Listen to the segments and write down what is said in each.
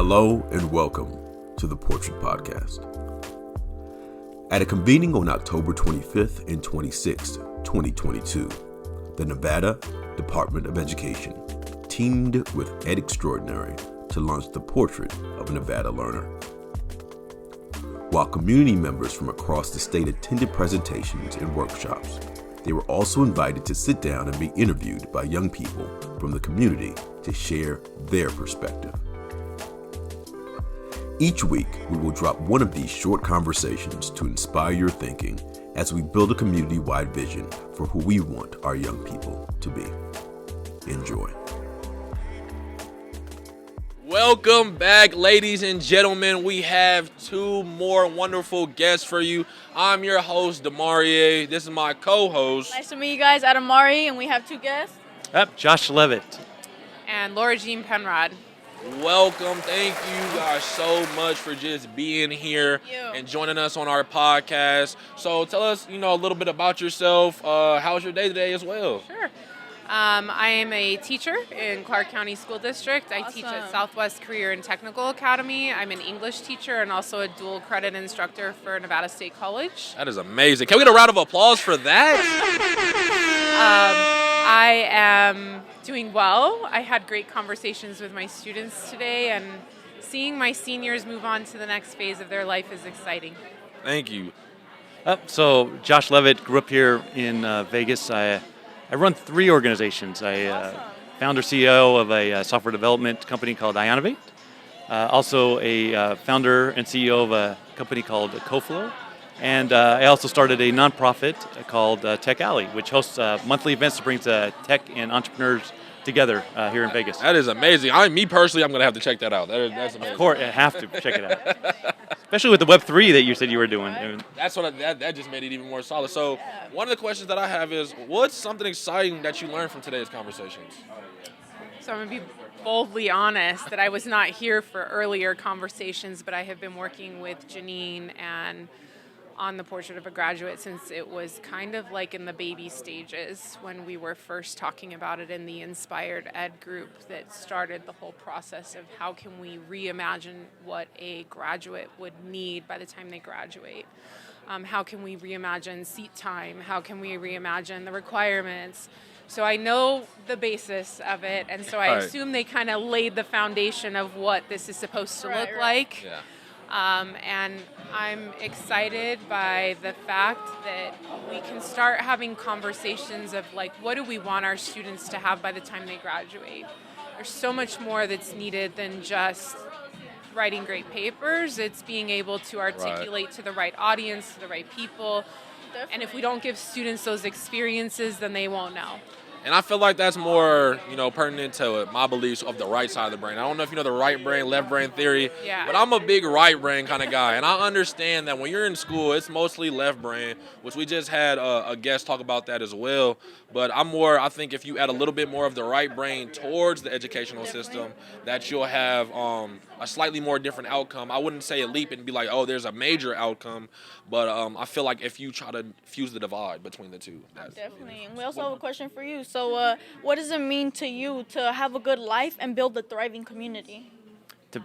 Hello and welcome to the Portrait Podcast. At a convening on October 25th and 26th, 2022, the Nevada Department of Education teamed with Ed Extraordinary to launch the Portrait of a Nevada Learner. While community members from across the state attended presentations and workshops, they were also invited to sit down and be interviewed by young people from the community to share their perspective. Each week, we will drop one of these short conversations to inspire your thinking as we build a community-wide vision for who we want our young people to be. Enjoy. Welcome back, ladies and gentlemen. We have two more wonderful guests for you. I'm your host, Demarie. This is my co-host. Nice to meet you guys, Adamari, and we have two guests. Josh Leavitt. And Laura Jean Penrod. Welcome. Thank you guys so much for just being here and joining us on our podcast. So tell us, a little bit about yourself. How's your day today as well? Sure. I am a teacher in Clark County School District. I teach at Southwest Career and Technical Academy. I'm an English teacher and also a dual credit instructor for Nevada State College. That is amazing. Can we get a round of applause for that? I am doing well. I had great conversations with my students today, and seeing my seniors move on to the next phase of their life is exciting. Thank you. So Josh Leavitt, grew up here in Vegas. I run three organizations. Founder CEO of a software development company called Ionovate. Also a founder and CEO of a company called CoFlow. And I also started a nonprofit called Tech Alley, which hosts monthly events that brings tech and entrepreneurs together here in Vegas. That is amazing. Me personally, I'm going to have to check that out. That's amazing. Of course, you have to check it out. Especially with the Web3 that you said you were doing. That's that just made it even more solid. So one of the questions that I have is, what's something exciting that you learned from today's conversations? So I'm going to be boldly honest that I was not here for earlier conversations, but I have been working with Jeannie and on the Portrait of a Graduate since it was kind of like in the baby stages when we were first talking about it in the Inspired Ed group that started the whole process of how can we reimagine what a graduate would need by the time they graduate. How can we reimagine seat time? How can we reimagine the requirements? So I know the basis of it, and so I assume they kind of laid the foundation of what this is supposed to look like. Yeah. And I'm excited by the fact that we can start having conversations of what do we want our students to have by the time they graduate. There's so much more that's needed than just writing great papers. It's being able to articulate to the right audience, to the right people. Definitely. And if we don't give students those experiences, then they won't know. And I feel like that's more, pertinent to my beliefs of the right side of the brain. I don't know if you know the right brain, left brain theory, but I'm a big right brain kind of guy. And I understand that when you're in school, it's mostly left brain, which we just had a guest talk about that as well. But I think if you add a little bit more of the right brain towards the educational system, that you'll have a slightly more different outcome. I wouldn't say a leap and be like, oh, there's a major outcome. But I feel like if you try to fuse the divide between the two. Definitely. And we also have a question for you. So what does it mean to you to have a good life and build a thriving community? To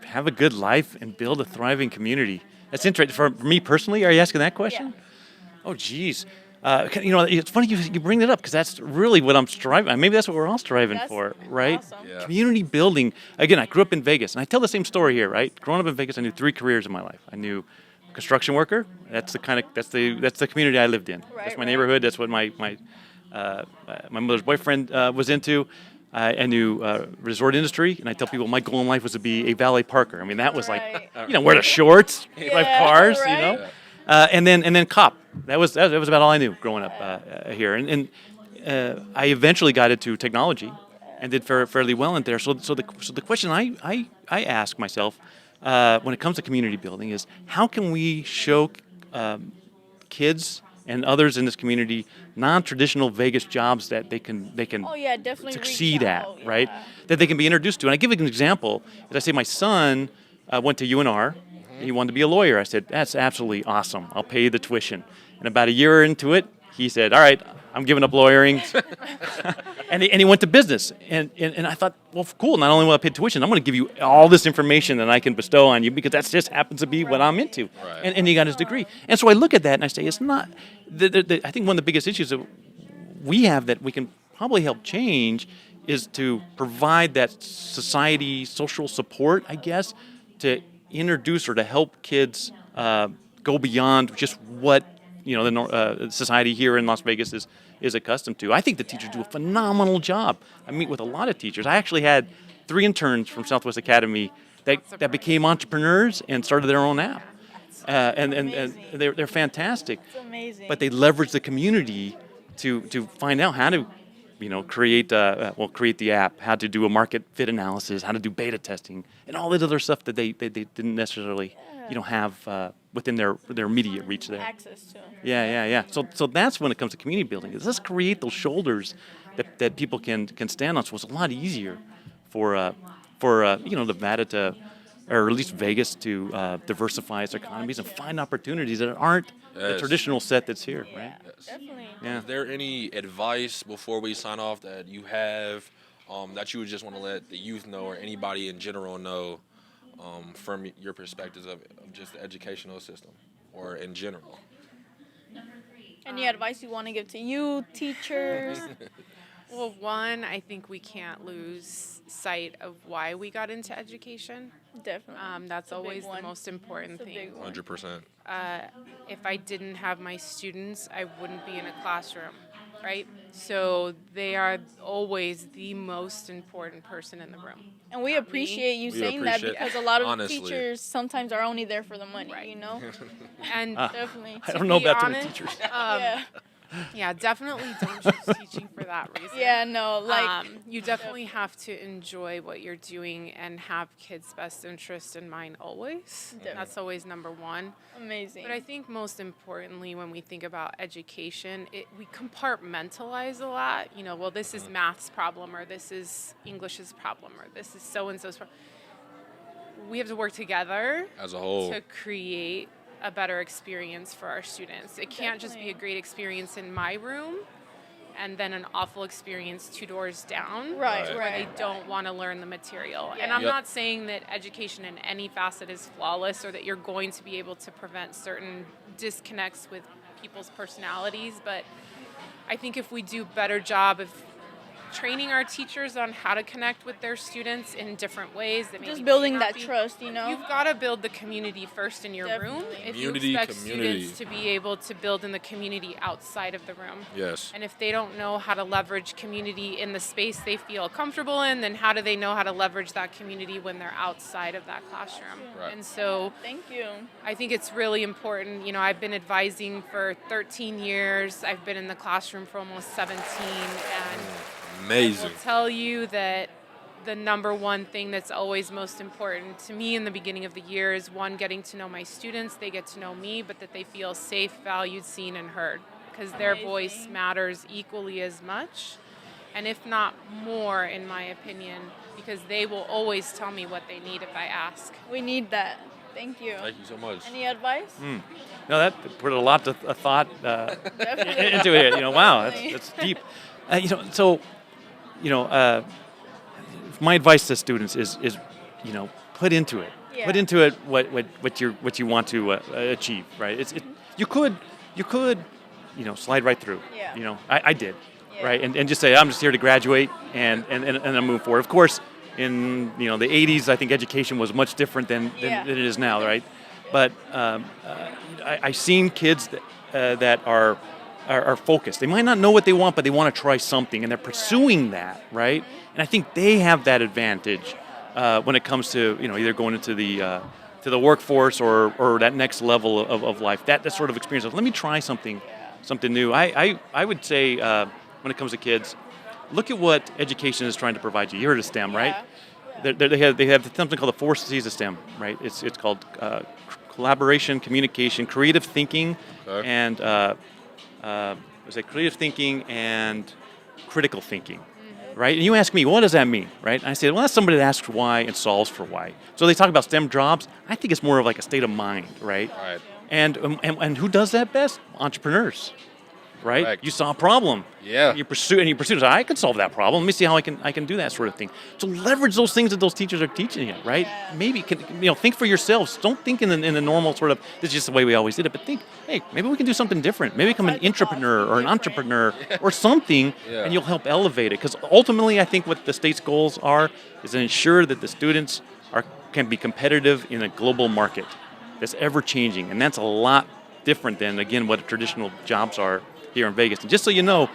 have a good life and build a thriving community. That's interesting. For me personally, are you asking that question? Yeah. Oh, geez. It's funny you bring that up because that's really what I'm striving. Maybe that's what we're all striving for, right? Awesome. Yeah. Community building. Again, I grew up in Vegas, and I tell the same story here, right? Growing up in Vegas, I knew three careers in my life. I knew construction worker. That's the community I lived in. That's my neighborhood. That's what my mother's boyfriend was into. I knew resort industry, and I tell people my goal in life was to be a valet parker. I mean, that was wear the shorts, drive cars, and then cop. That was about all I knew growing up here. And I eventually got into technology and did fairly well in there. So the question I ask myself when it comes to community building is how can we show kids and others in this community non-traditional Vegas jobs that they can definitely succeed at, right? That they can be introduced to. And I give an example. As I say, my son went to UNR. He wanted to be a lawyer. I said, that's absolutely awesome. I'll pay you the tuition. And about a year into it, he said, all right, I'm giving up lawyering. And he went to business. And I thought, well, cool. Not only will I pay tuition, I'm going to give you all this information that I can bestow on you because that just happens to be what I'm into. Right. And he got his degree. And so I look at that and I say, it's not. I think one of the biggest issues that we have that we can probably help change is to provide that society, social support, I guess, to introduce or to help kids go beyond just what the society here in Las Vegas is accustomed to. I think the teachers do a phenomenal job. I meet with a lot of teachers. I actually had 3 interns from Southwest Academy that became entrepreneurs and started their own app. And they're fantastic. It's amazing. But they leverage the community to find out how to create the app, how to do a market fit analysis, how to do beta testing, and all that other stuff that they didn't necessarily have within their immediate reach there. Access to. Yeah. So that's when it comes to community building. Is let's create those shoulders that people can stand on. So it's a lot easier for Nevada to, or at least Vegas to diversify its economies and find opportunities that aren't the traditional set that's here, right? Definitely. Yeah. Is there any advice before we sign off that you have that you would just want to let the youth know or anybody in general know from your perspectives of just the educational system or in general? Any advice you want to give to youth, teachers? Well, one, I think we can't lose sight of why we got into education. Definitely. That's always the one. most important It's a thing. big one. 100%. If I didn't have my students, I wouldn't be in a classroom, right? So they are always the most important person in the room. And we appreciate you We saying that appreciate- because a lot of honestly. teachers sometimes are only there for the money, Right. you know? And Definitely. I don't know be about too many honest, teachers. Yeah. Yeah, definitely don't choose teaching for that reason. Yeah, no, like, You definitely have to enjoy what you're doing and have kids' best interest in mind always. That's always number one. amazing. But I think most importantly, when we think about education, we compartmentalize a lot. Well, this is math's problem, or this is English's problem, or this is so-and-so's problem. We have to work together As a whole. to create a better experience for our students. It can't just be a great experience in my room and then an awful experience 2 doors down Right, where right. they don't want to learn the material. Yeah. And I'm Yep. not saying that education in any facet is flawless or that you're going to be able to prevent certain disconnects with people's personalities, but I think if we do a better job of training our teachers on how to connect with their students in different ways that maybe Just building may not that be- trust, you know? You've got to build the community first in your room Definitely. if Community, you expect community. students to be able to build in the community outside of the room. Yes. And if they don't know how to leverage community in the space they feel comfortable in, then how do they know how to leverage that community when they're outside of that classroom? Right. And so Thank you. I think it's really important. I've been advising for 13 years. I've been in the classroom for almost 17, and Amazing. I'll tell you that the number one thing that's always most important to me in the beginning of the year is, one, getting to know my students. They get to know me, but that they feel safe, valued, seen, and heard, because their voice Amazing. matters equally as much, and if not more, in my opinion, because they will always tell me what they need if I ask. We need that. Thank you. Thank you so much. Any advice? No, that put a lot of thought Definitely. into it. Wow, Definitely. that's deep. My advice to students is put into it. Yeah. Put into it what you want to achieve. Right? You could slide right through. Yeah. I did. Yeah. Right? And just say I'm just here to graduate and then move forward. Of course, in the 80s, I think education was much different than it is now. Right? But I've seen kids that are focused. They might not know what they want, but they want to try something, and they're pursuing that, right? And I think they have that advantage when it comes to either going into the workforce or that next level of life. That sort of experience of let me try something new. I would say when it comes to kids, look at what education is trying to provide you. You heard of STEM, right? They have something called the 4 C's of STEM, right? It's called collaboration, communication, creative thinking, and creative thinking and critical thinking, right? And you ask me, what does that mean, right? And I say, well, that's somebody that asks why and solves for why. So they talk about STEM jobs. I think it's more of like a state of mind, right? Right. And who does that best? Entrepreneurs, right? Correct. You saw a problem. Yeah. You pursue. I can solve that problem. Let me see how I can do that sort of thing. So leverage those things that those teachers are teaching you, right? Yeah. Maybe think for yourselves. Don't think in the normal sort of, this is just the way we always did it, but think, hey, maybe we can do something different. Maybe become an entrepreneur or an entrepreneur or something, and you'll help elevate it. Because ultimately, I think what the state's goals are is to ensure that the students can be competitive in a global market that's ever changing, and that's a lot different than, again, what traditional jobs are here in Vegas. And just so you know,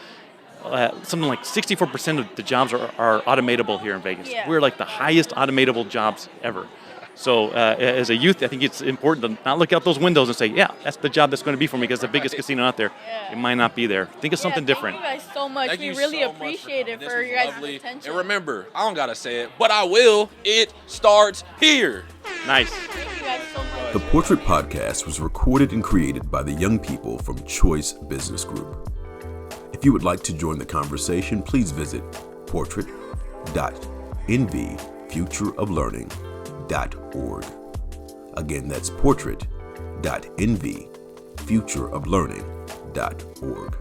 something like 64% of the jobs are automatable here in Vegas. Yeah. We're like the highest automatable jobs ever. So as a youth, I think it's important to not look out those windows and say, yeah, that's the job that's going to be for me, because the biggest casino out there, it might not be there. Think of something different. Thank you guys so much. We really appreciate it for your guys' attention. And remember, I don't got to say it, but I will. It starts here. Nice. Thank you guys so much. The Portrait Podcast was recorded and created by the young people from Choice Business Group. If you would like to join the conversation, please visit portrait.envyfutureoflearning.org. Again, that's portrait.envyfutureoflearning.org.